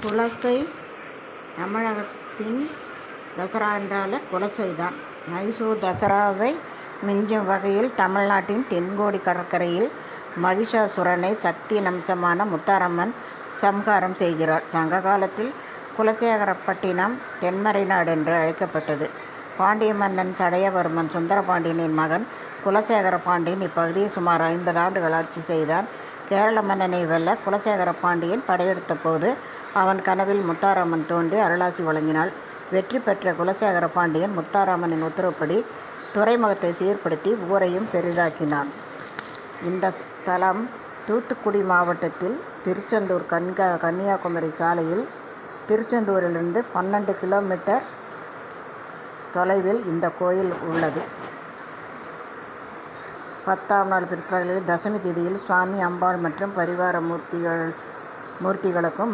குலசை தமிழகத்தின் தசரா என்றாலே குலசை தான். மைசூர் தசராவை மிஞ்சும் வகையில் தமிழ்நாட்டின் தென்கோடி கடற்கரையில் மகிஷாசுரனை சக்தியின் அம்சமான முத்தாரம்மன் சம்ஹாரம் செய்கிறாள். சங்க காலத்தில் குலசேகரப்பட்டினம் தென்மறைநாடு என்று அழைக்கப்பட்டது. பாண்டிய மன்னன் சடையவர்மன் சுந்தரபாண்டியனின் மகன் குலசேகர பாண்டியன் இப்பகுதியை சுமார் 50 ஆண்டுகள் ஆட்சி செய்தான். கேரள மன்னனை வெல்ல குலசேகர பாண்டியன் படையெடுத்த போது அவன் கனவில் முத்தாரம்மன் தோன்றி அருளாசி வழங்கினாள். வெற்றி பெற்ற குலசேகர பாண்டியன் முத்தாரம்மனின் உத்தரவுப்படி துறைமுகத்தை சீர்படுத்தி ஊரையும் பெரிதாக்கினான். இந்த தலம் தூத்துக்குடி மாவட்டத்தில் திருச்செந்தூர் கன்னியாகுமரி சாலையில் திருச்செந்தூரிலிருந்து 12 கிலோமீட்டர் தொலைவில் இந்த கோயில் உள்ளது. 10ஆம் நாள் பிற்பகலில் தசமி திதியில் சுவாமி, அம்பாள் மற்றும் பரிவார மூர்த்திகளுக்கும்